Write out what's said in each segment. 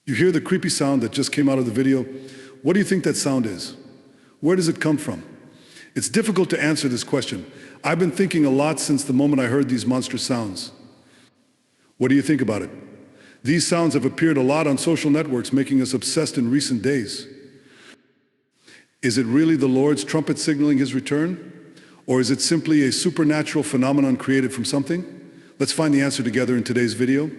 You hear the creepy sound that just came out of the video? What do you think that sound is? Where does it come from? It's difficult to answer this question. I've been thinking a lot since the moment I heard these monstrous sounds. What do you think about it? These sounds have appeared a lot on social networks, making us obsessed in recent days. Is it really the Lord's trumpet signaling his return? Or is it simply a supernatural phenomenon created from something? Let's find the answer together in today's video.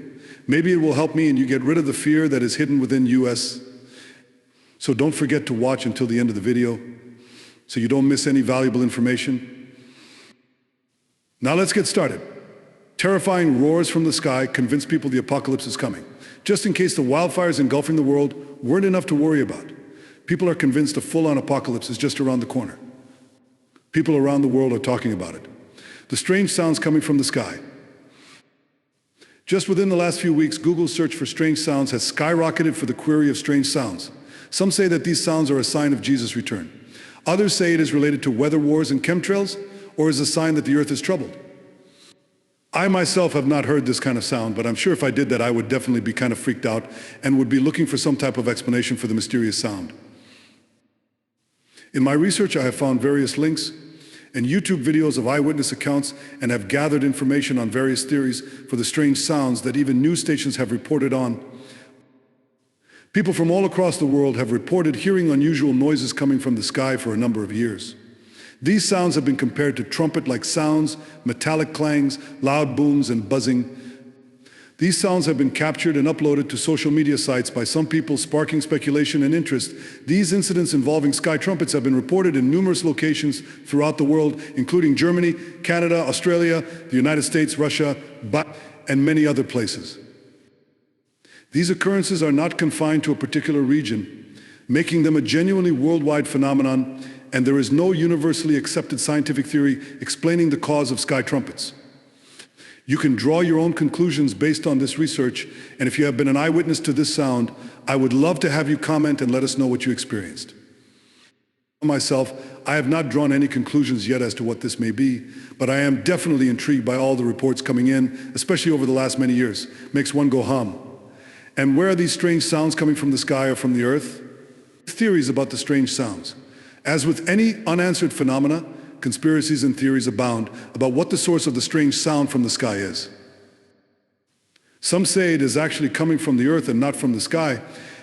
Maybe it will help me and you get rid of the fear that is hidden within us. So don't forget to watch until the end of the video so you don't miss any valuable information. Now let's get started. Terrifying roars from the sky convince people the apocalypse is coming. Just in case the wildfires engulfing the world weren't enough to worry about, people are convinced a full-on apocalypse is just around the corner. People around the world are talking about it. The strange sounds coming from the sky. Just within the last few weeks, Google's search for strange sounds has skyrocketed for the query of strange sounds. Some say that these sounds are a sign of Jesus' return. Others say it is related to weather wars and chemtrails, or is a sign that the earth is troubled. I myself have not heard this kind of sound, but I'm sure if I did that, I would definitely be kind of freaked out and would be looking for some type of explanation for the mysterious sound. In my research, I have found various links and YouTube videos of eyewitness accounts and have gathered information on various theories for the strange sounds that even news stations have reported on. People from all across the world have reported hearing unusual noises coming from the sky for a number of years. These sounds have been compared to trumpet-like sounds, metallic clangs, loud booms, and buzzing. These sounds have been captured and uploaded to social media sites by some people, sparking speculation and interest. These incidents involving sky trumpets have been reported in numerous locations throughout the world, including Germany, Canada, Australia, the United States, Russia, and many other places. These occurrences are not confined to a particular region, making them a genuinely worldwide phenomenon, and there is no universally accepted scientific theory explaining the cause of sky trumpets. You can draw your own conclusions based on this research, and if you have been an eyewitness to this sound, I would love to have you comment and let us know what you experienced. Myself, I have not drawn any conclusions yet as to what this may be, but I am definitely intrigued by all the reports coming in, especially over the last many years. Makes one go hum. And where are these strange sounds coming from the sky or from the earth? Theories about the strange sounds. As with any unanswered phenomena, conspiracies and theories abound about what the source of the strange sound from the sky is. Some say it is actually coming from the earth and not from the sky.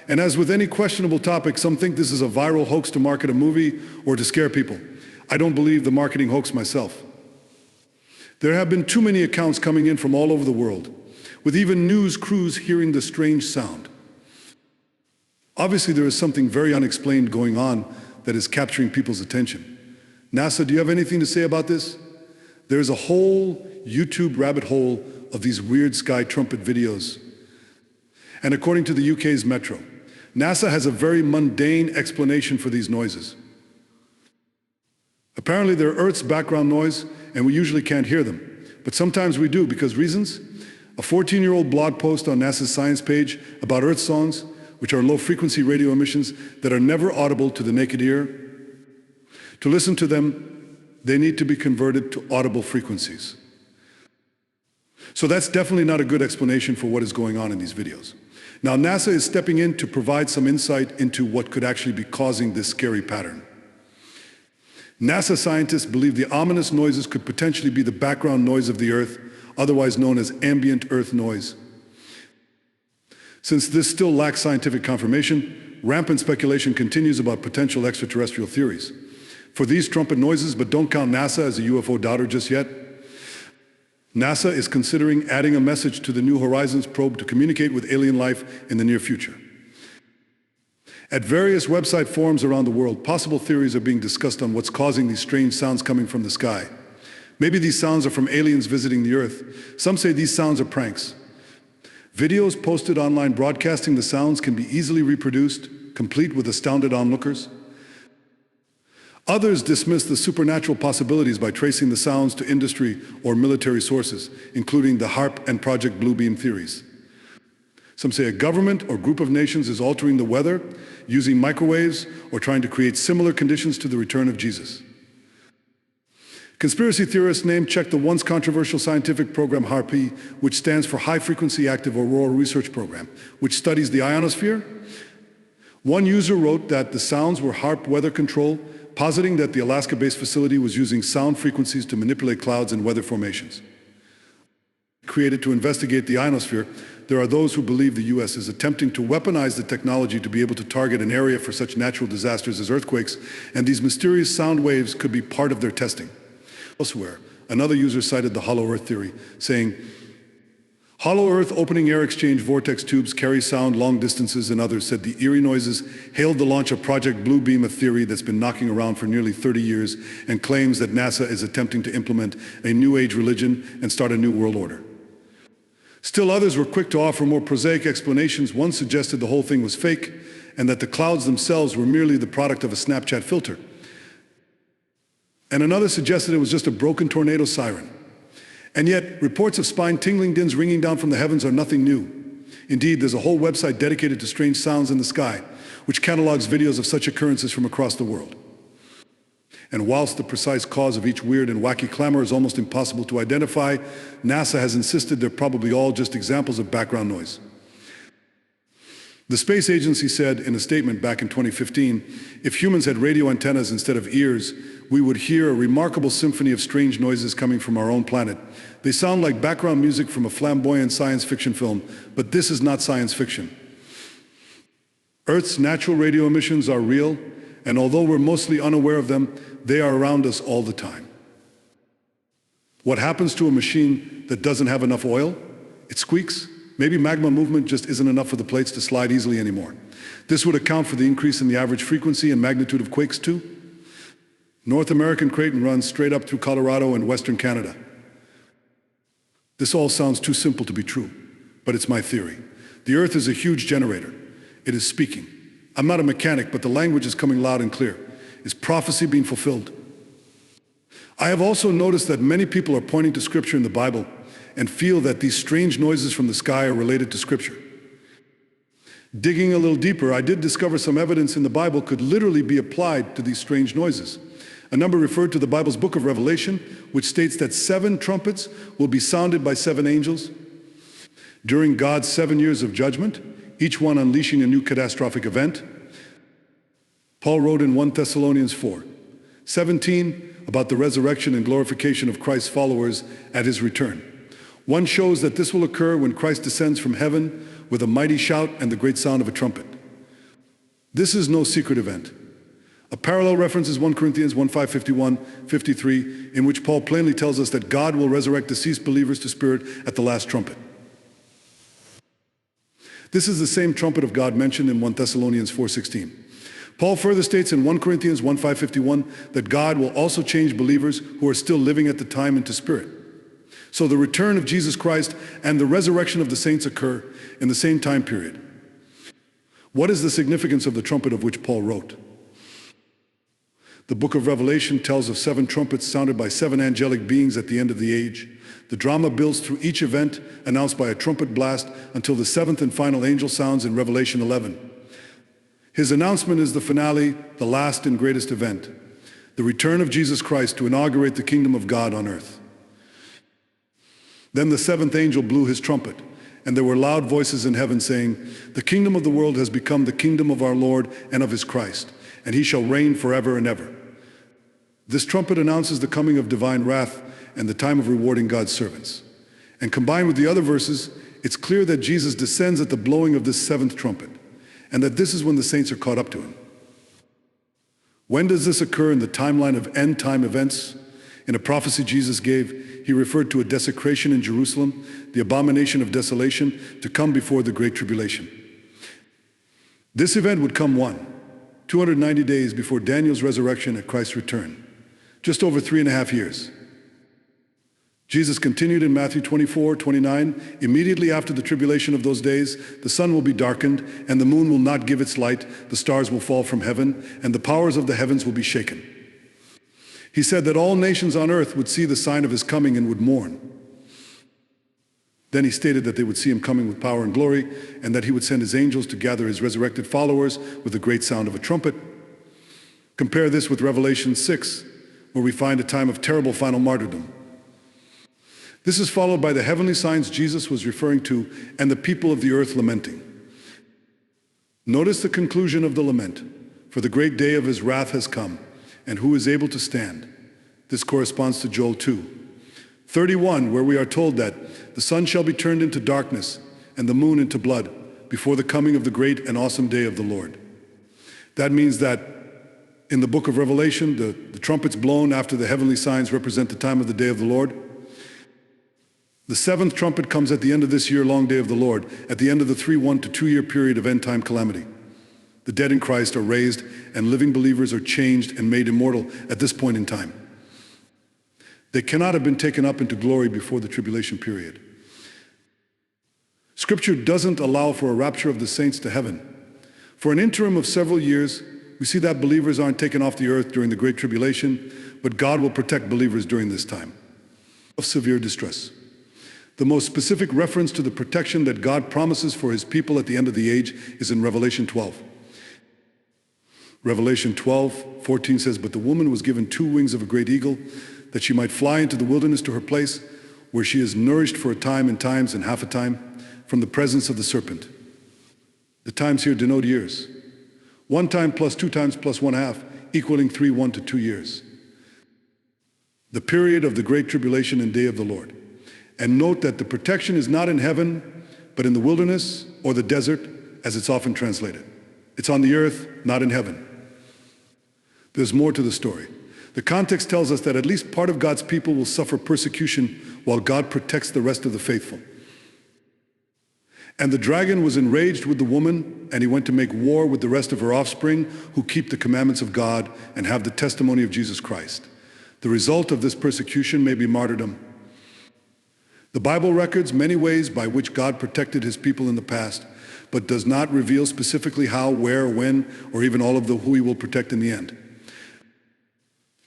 And as with any questionable topic, some think this is a viral hoax to market a movie or to scare people. I don't believe the marketing hoax myself. There have been too many accounts coming in from all over the world, with even news crews hearing the strange sound. Obviously, there is something very unexplained going on that is capturing people's attention. NASA, do you have anything to say about this? There's a whole YouTube rabbit hole of these weird sky trumpet videos. And according to the UK's Metro, NASA has a very mundane explanation for these noises. Apparently they're Earth's background noise, and we usually can't hear them. But sometimes we do, because reasons? A 14-year-old blog post on NASA's science page about Earth songs, which are low-frequency radio emissions that are never audible to the naked ear. To listen to them, they need to be converted to audible frequencies. So that's definitely not a good explanation for what is going on in these videos. Now, NASA is stepping in to provide some insight into what could actually be causing this scary pattern. NASA scientists believe the ominous noises could potentially be the background noise of the Earth, otherwise known as ambient Earth noise. Since this still lacks scientific confirmation, rampant speculation continues about potential extraterrestrial theories for these trumpet noises, but don't count NASA as a UFO doubter just yet. NASA is considering adding a message to the New Horizons probe to communicate with alien life in the near future. At various website forums around the world, possible theories are being discussed on what's causing these strange sounds coming from the sky. Maybe these sounds are from aliens visiting the Earth. Some say these sounds are pranks. Videos posted online broadcasting the sounds can be easily reproduced, complete with astounded onlookers. Others dismiss the supernatural possibilities by tracing the sounds to industry or military sources, including the HAARP and Project Bluebeam theories. Some say a government or group of nations is altering the weather, using microwaves, or trying to create similar conditions to the return of Jesus. Conspiracy theorists name-checked the once controversial scientific program HARP-E, which stands for High Frequency Active Auroral Research Program, which studies the ionosphere. One user wrote that the sounds were HARP weather control, positing that the Alaska-based facility was using sound frequencies to manipulate clouds and weather formations. Created to investigate the ionosphere, there are those who believe the U.S. is attempting to weaponize the technology to be able to target an area for such natural disasters as earthquakes, and these mysterious sound waves could be part of their testing. Elsewhere, another user cited the hollow earth theory, saying, "Hollow earth opening air exchange vortex tubes carry sound long distances," and others said the eerie noises hailed the launch of Project Blue Beam, a theory that's been knocking around for nearly 30 years and claims that NASA is attempting to implement a new age religion and start a new world order. Still others were quick to offer more prosaic explanations. One suggested the whole thing was fake and that the clouds themselves were merely the product of a Snapchat filter. And another suggested it was just a broken tornado siren. And yet, reports of spine-tingling dins ringing down from the heavens are nothing new. Indeed, there's a whole website dedicated to strange sounds in the sky, which catalogs videos of such occurrences from across the world. And whilst the precise cause of each weird and wacky clamor is almost impossible to identify, NASA has insisted they're probably all just examples of background noise. The space agency said in a statement back in 2015, if humans had radio antennas instead of ears, we would hear a remarkable symphony of strange noises coming from our own planet. They sound like background music from a flamboyant science fiction film, but this is not science fiction. Earth's natural radio emissions are real, and although we're mostly unaware of them, they are around us all the time. What happens to a machine that doesn't have enough oil? It squeaks. Maybe magma movement just isn't enough for the plates to slide easily anymore. This would account for the increase in the average frequency and magnitude of quakes too. North American Creighton runs straight up through Colorado and Western Canada. This all sounds too simple to be true, but it's my theory. The Earth is a huge generator. It is speaking. I'm not a mechanic, but the language is coming loud and clear. Is prophecy being fulfilled? I have also noticed that many people are pointing to Scripture in the Bible and feel that these strange noises from the sky are related to Scripture. Digging a little deeper, I did discover some evidence in the Bible could literally be applied to these strange noises. A number referred to the Bible's book of Revelation, which states that 7 trumpets will be sounded by 7 angels during God's 7 years of judgment, each one unleashing a new catastrophic event. Paul wrote in 1 Thessalonians 4:17 about the resurrection and glorification of Christ's followers at his return. One shows that this will occur when Christ descends from heaven with a mighty shout and the great sound of a trumpet. This is no secret event. A parallel reference is 1 Corinthians 1:5-51-53, in which Paul plainly tells us that God will resurrect deceased believers to spirit at the last trumpet. This is the same trumpet of God mentioned in 1 Thessalonians 4:16. Paul further states in 1 Corinthians 1:5-51 that God will also change believers who are still living at the time into spirit. So the return of Jesus Christ and the resurrection of the saints occur in the same time period. What is the significance of the trumpet of which Paul wrote? The book of Revelation tells of 7 trumpets sounded by 7 angelic beings at the end of the age. The drama builds through each event announced by a trumpet blast until the 7th and final angel sounds in Revelation 11. His announcement is the finale, the last and greatest event, the return of Jesus Christ to inaugurate the kingdom of God on earth. Then the 7th angel blew his trumpet, and there were loud voices in heaven saying, "The kingdom of the world has become the kingdom of our Lord and of his Christ, and he shall reign forever and ever." This trumpet announces the coming of divine wrath and the time of rewarding God's servants. And combined with the other verses, it's clear that Jesus descends at the blowing of this 7th trumpet, and that this is when the saints are caught up to him. When does this occur in the timeline of end-time events? In a prophecy Jesus gave, he referred to a desecration in Jerusalem, the abomination of desolation, to come before the Great Tribulation. This event would come 290 days before Daniel's resurrection at Christ's return, just over 3.5 years. Jesus continued in Matthew 24:29, "Immediately after the tribulation of those days, the sun will be darkened, and the moon will not give its light, the stars will fall from heaven, and the powers of the heavens will be shaken." He said that all nations on earth would see the sign of his coming and would mourn. Then he stated that they would see him coming with power and glory, and that he would send his angels to gather his resurrected followers with the great sound of a trumpet. Compare this with Revelation 6, where we find a time of terrible final martyrdom. This is followed by the heavenly signs Jesus was referring to and the people of the earth lamenting. Notice the conclusion of the lament. For the great day of his wrath has come, and who is able to stand? This corresponds to Joel 2:31, where we are told that the sun shall be turned into darkness and the moon into blood before the coming of the great and awesome day of the Lord. That means that in the book of Revelation, the trumpets blown after the heavenly signs represent the time of the day of the Lord. The seventh trumpet comes at the end of this year-long day of the Lord, at the end of the 1 to 2 year period of end-time calamity. The dead in Christ are raised, and living believers are changed and made immortal at this point in time. They cannot have been taken up into glory before the tribulation period. Scripture doesn't allow for a rapture of the saints to heaven. For an interim of several years, we see that believers aren't taken off the earth during the Great Tribulation, but God will protect believers during this time of severe distress. The most specific reference to the protection that God promises for his people at the end of the age is in Revelation 12. Revelation 12:14 says, "But the woman was given 2 wings of a great eagle, that she might fly into the wilderness to her place, where she is nourished for a time and times and half a time from the presence of the serpent." The times here denote years. 1 time plus 2 times plus 1/2, equaling 1 to 2 years. The period of the Great Tribulation and day of the Lord. And note that the protection is not in heaven, but in the wilderness or the desert, as it's often translated. It's on the earth, not in heaven. There's more to the story. The context tells us that at least part of God's people will suffer persecution while God protects the rest of the faithful. And the dragon was enraged with the woman, and he went to make war with the rest of her offspring who keep the commandments of God and have the testimony of Jesus Christ. The result of this persecution may be martyrdom. The Bible records many ways by which God protected his people in the past, but does not reveal specifically how, where, when, or even all of who he will protect in the end.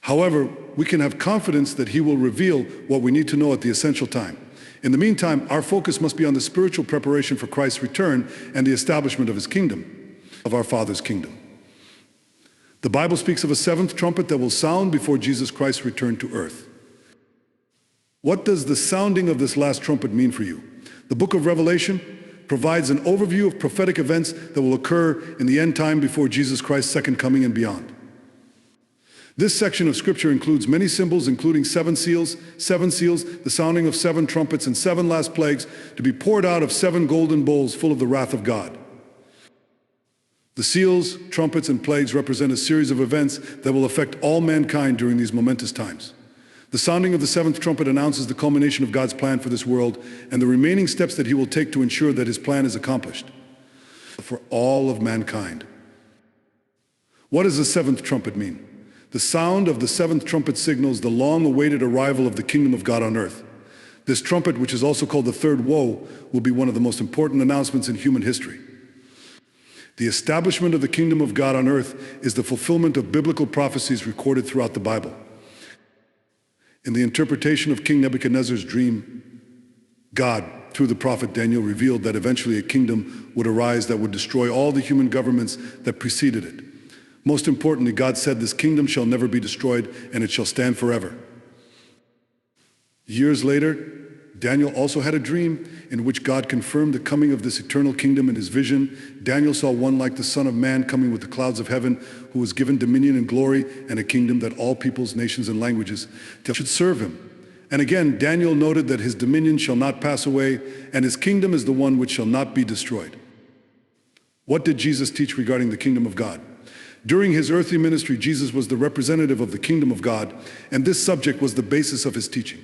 However, we can have confidence that he will reveal what we need to know at the essential time. In the meantime, our focus must be on the spiritual preparation for Christ's return and the establishment of his kingdom, of our Father's kingdom. The Bible speaks of a 7th trumpet that will sound before Jesus Christ's return to earth. What does the sounding of this last trumpet mean for you? The book of Revelation provides an overview of prophetic events that will occur in the end time before Jesus Christ's second coming and beyond. This section of Scripture includes many symbols, including 7 seals, the sounding of 7 trumpets, and 7 last plagues to be poured out of 7 golden bowls full of the wrath of God. The seals, trumpets, and plagues represent a series of events that will affect all mankind during these momentous times. The sounding of the 7th trumpet announces the culmination of God's plan for this world and the remaining steps that he will take to ensure that his plan is accomplished for all of mankind. What does the 7th trumpet mean? The sound of the 7th trumpet signals the long-awaited arrival of the kingdom of God on earth. This trumpet, which is also called the third woe, will be one of the most important announcements in human history. The establishment of the kingdom of God on earth is the fulfillment of biblical prophecies recorded throughout the Bible. In the interpretation of King Nebuchadnezzar's dream, God, through the prophet Daniel, revealed that eventually a kingdom would arise that would destroy all the human governments that preceded it. Most importantly, God said, "This kingdom shall never be destroyed, and it shall stand forever." Years later, Daniel also had a dream in which God confirmed the coming of this eternal kingdom in his vision. Daniel saw one like the Son of Man coming with the clouds of heaven, who was given dominion and glory and a kingdom that all peoples, nations, and languages should serve him. And again, Daniel noted that his dominion shall not pass away, and his kingdom is the one which shall not be destroyed. What did Jesus teach regarding the kingdom of God? During his earthly ministry, Jesus was the representative of the kingdom of God, and this subject was the basis of his teaching.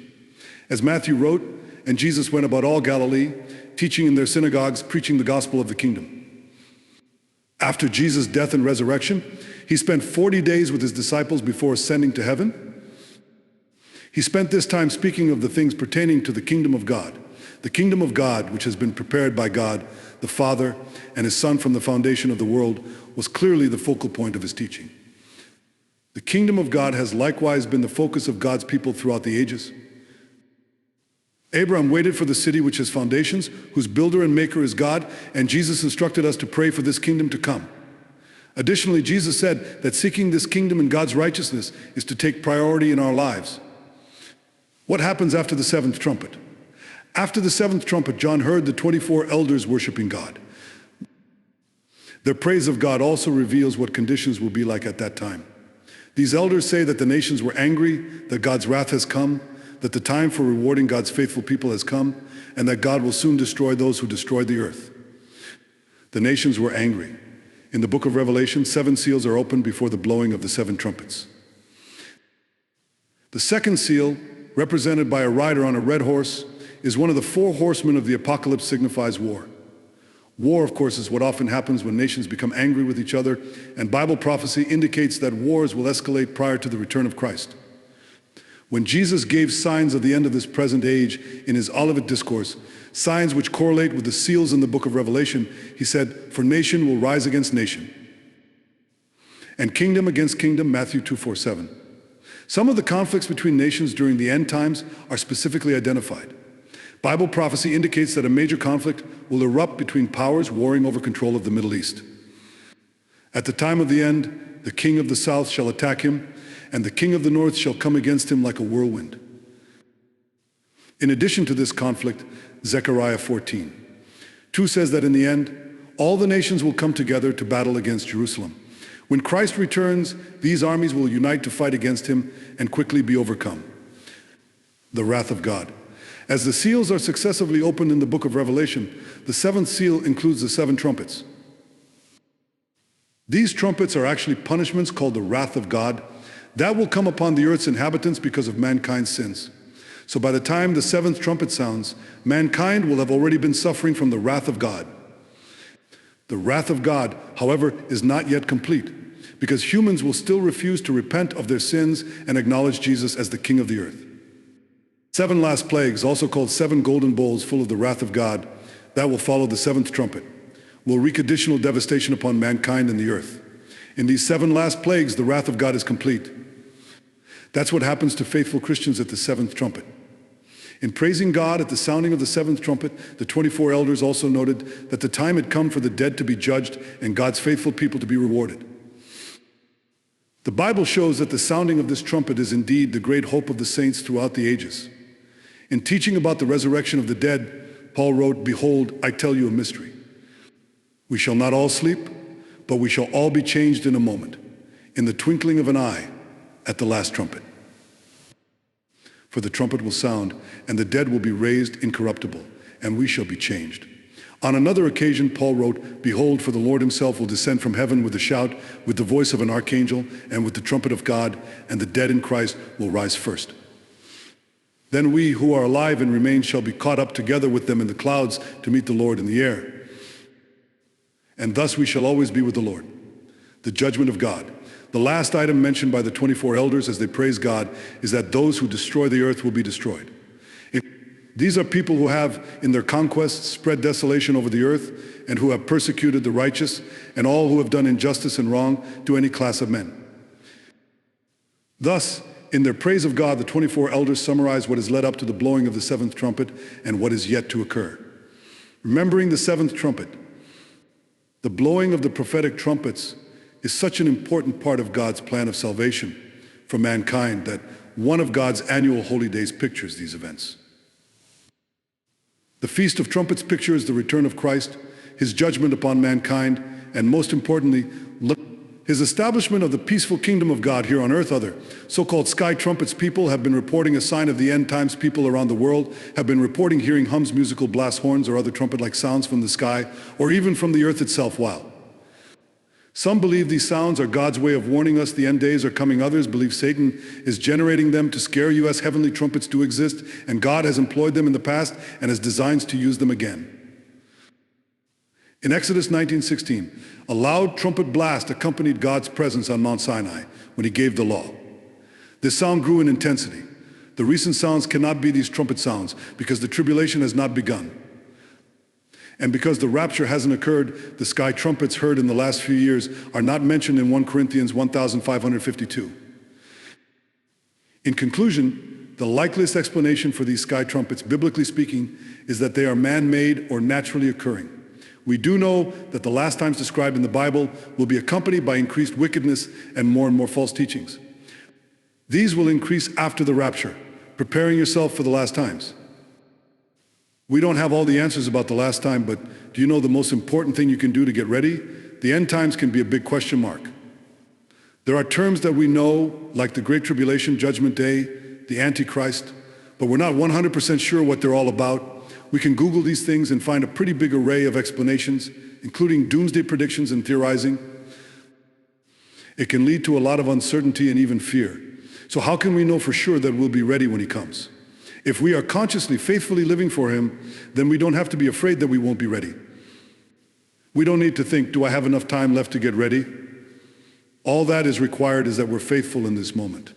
As Matthew wrote, "And Jesus went about all Galilee, teaching in their synagogues, preaching the gospel of the kingdom." After Jesus' death and resurrection, he spent 40 days with his disciples before ascending to heaven. He spent this time speaking of the things pertaining to the kingdom of God. The kingdom of God, which has been prepared by God, the Father, and his Son from the foundation of the world, was clearly the focal point of his teaching. The kingdom of God has likewise been the focus of God's people throughout the ages. Abraham waited for the city which has foundations, whose builder and maker is God, and Jesus instructed us to pray for this kingdom to come. Additionally, Jesus said that seeking this kingdom and God's righteousness is to take priority in our lives. What happens after the seventh trumpet? After the seventh trumpet, John heard the 24 elders worshiping God. Their praise of God also reveals what conditions will be like at that time. These elders say that the nations were angry, that God's wrath has come, that the time for rewarding God's faithful people has come, and that God will soon destroy those who destroyed the earth. The nations were angry. In the book of Revelation, 7 seals are opened before the blowing of the 7 trumpets. The second seal, represented by a rider on a red horse, is one of the 4 horsemen of the apocalypse, signifies war. War, of course, is what often happens when nations become angry with each other, and Bible prophecy indicates that wars will escalate prior to the return of Christ. When Jesus gave signs of the end of this present age in his Olivet Discourse, signs which correlate with the seals in the book of Revelation, he said, "For nation will rise against nation, and kingdom against kingdom," Matthew 2:4-7. Some of the conflicts between nations during the end times are specifically identified. Bible prophecy indicates that a major conflict will erupt between powers warring over control of the Middle East. At the time of the end, the king of the south shall attack him, and the king of the north shall come against him like a whirlwind. In addition to this conflict, Zechariah 14:2 says that in the end, all the nations will come together to battle against Jerusalem. When Christ returns, these armies will unite to fight against him and quickly be overcome. The wrath of God. As the seals are successively opened in the book of Revelation, the 7th seal includes the 7 trumpets. These trumpets are actually punishments called the wrath of God that will come upon the earth's inhabitants because of mankind's sins. So by the time the 7th trumpet sounds, mankind will have already been suffering from the wrath of God. The wrath of God, however, is not yet complete, because humans will still refuse to repent of their sins and acknowledge Jesus as the King of the earth. 7 last plagues, also called 7 golden bowls full of the wrath of God, that will follow the 7th trumpet, will wreak additional devastation upon mankind and the earth. In these 7 last plagues, the wrath of God is complete. That's what happens to faithful Christians at the 7th trumpet. In praising God at the sounding of the 7th trumpet, the 24 elders also noted that the time had come for the dead to be judged and God's faithful people to be rewarded. The Bible shows that the sounding of this trumpet is indeed the great hope of the saints throughout the ages. In teaching about the resurrection of the dead, Paul wrote, "Behold, I tell you a mystery. We shall not all sleep, but we shall all be changed in a moment, in the twinkling of an eye, at the last trumpet. For the trumpet will sound, and the dead will be raised incorruptible, and we shall be changed." On another occasion, Paul wrote, "Behold, for the Lord himself will descend from heaven with a shout, with the voice of an archangel, and with the trumpet of God, and the dead in Christ will rise first. Then we who are alive and remain shall be caught up together with them in the clouds to meet the Lord in the air. And thus we shall always be with the Lord." The judgment of God. The last item mentioned by the 24 elders as they praise God is that those who destroy the earth will be destroyed. These are people who have, in their conquests, spread desolation over the earth, and who have persecuted the righteous and all who have done injustice and wrong to any class of men. Thus, in their praise of God, the 24 elders summarize what has led up to the blowing of the 7th trumpet and what is yet to occur. Remembering the 7th trumpet, the blowing of the prophetic trumpets is such an important part of God's plan of salvation for mankind that one of God's annual holy days pictures these events. The Feast of Trumpets pictures the return of Christ, his judgment upon mankind, and most importantly, his establishment of the peaceful kingdom of God here on earth. Other so-called sky trumpets people have been reporting a sign of the end times. People around the world have been reporting hearing hums, musical blasts, horns, or other trumpet-like sounds from the sky, or even from the earth itself. While some believe these sounds are God's way of warning us the end days are coming, others believe Satan is generating them to scare you, as heavenly trumpets do exist, and God has employed them in the past and has designs to use them again. In Exodus 19:16, a loud trumpet blast accompanied God's presence on Mount Sinai when he gave the law. This sound grew in intensity. The recent sounds cannot be these trumpet sounds because the tribulation has not begun. And because the rapture hasn't occurred, the sky trumpets heard in the last few years are not mentioned in 1 Corinthians 1552. In conclusion, the likeliest explanation for these sky trumpets, biblically speaking, is that they are man-made or naturally occurring. We do know that the last times described in the Bible will be accompanied by increased wickedness and more false teachings. These will increase after the rapture, preparing yourself for the last times. We don't have all the answers about the last time, but do you know the most important thing you can do to get ready? The end times can be a big question mark. There are terms that we know, like the Great Tribulation, Judgment Day, the Antichrist, but we're not 100% sure what they're all about. We can Google these things and find a pretty big array of explanations, including doomsday predictions and theorizing. It can lead to a lot of uncertainty and even fear. So how can we know for sure that we'll be ready when he comes? If we are consciously, faithfully living for him, then we don't have to be afraid that we won't be ready. We don't need to think, do I have enough time left to get ready? All that is required is that we're faithful in this moment.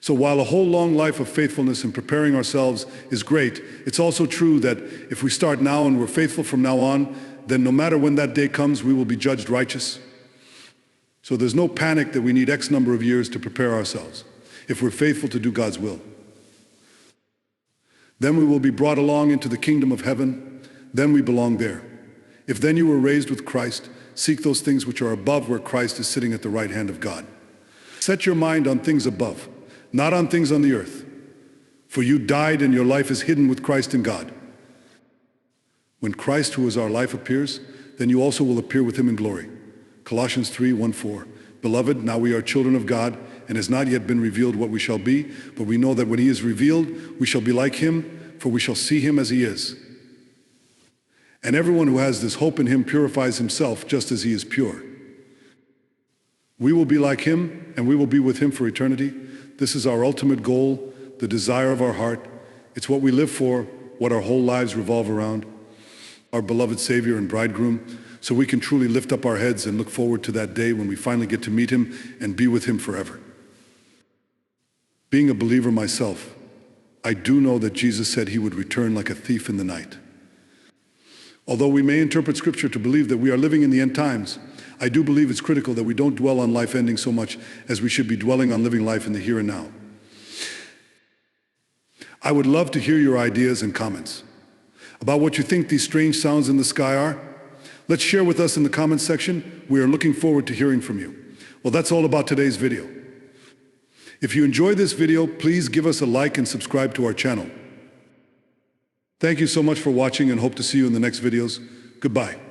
So while a whole long life of faithfulness and preparing ourselves is great, it's also true that if we start now and we're faithful from now on, then no matter when that day comes, we will be judged righteous. So there's no panic that we need X number of years to prepare ourselves if we're faithful to do God's will. Then we will be brought along into the kingdom of heaven. Then we belong there. If then you were raised with Christ, seek those things which are above where Christ is sitting at the right hand of God. Set your mind on things above, not on things on the earth. For you died and your life is hidden with Christ in God. When Christ, who is our life, appears, then you also will appear with him in glory. Colossians 3:1-4. Beloved, now we are children of God, and has not yet been revealed what we shall be, but we know that when he is revealed, we shall be like him, for we shall see him as he is. And everyone who has this hope in him purifies himself just as he is pure. We will be like him, and we will be with him for eternity. This is our ultimate goal, the desire of our heart. It's what we live for, what our whole lives revolve around, our beloved Savior and Bridegroom, so we can truly lift up our heads and look forward to that day when we finally get to meet him and be with him forever. Being a believer myself, I do know that Jesus said he would return like a thief in the night. Although we may interpret Scripture to believe that we are living in the end times, I do believe it's critical that we don't dwell on life ending so much as we should be dwelling on living life in the here and now. I would love to hear your ideas and comments about what you think these strange sounds in the sky are. Let's share with us in the comments section. We are looking forward to hearing from you. Well, that's all about today's video. If you enjoyed this video, please give us a like and subscribe to our channel. Thank you so much for watching and hope to see you in the next videos. Goodbye.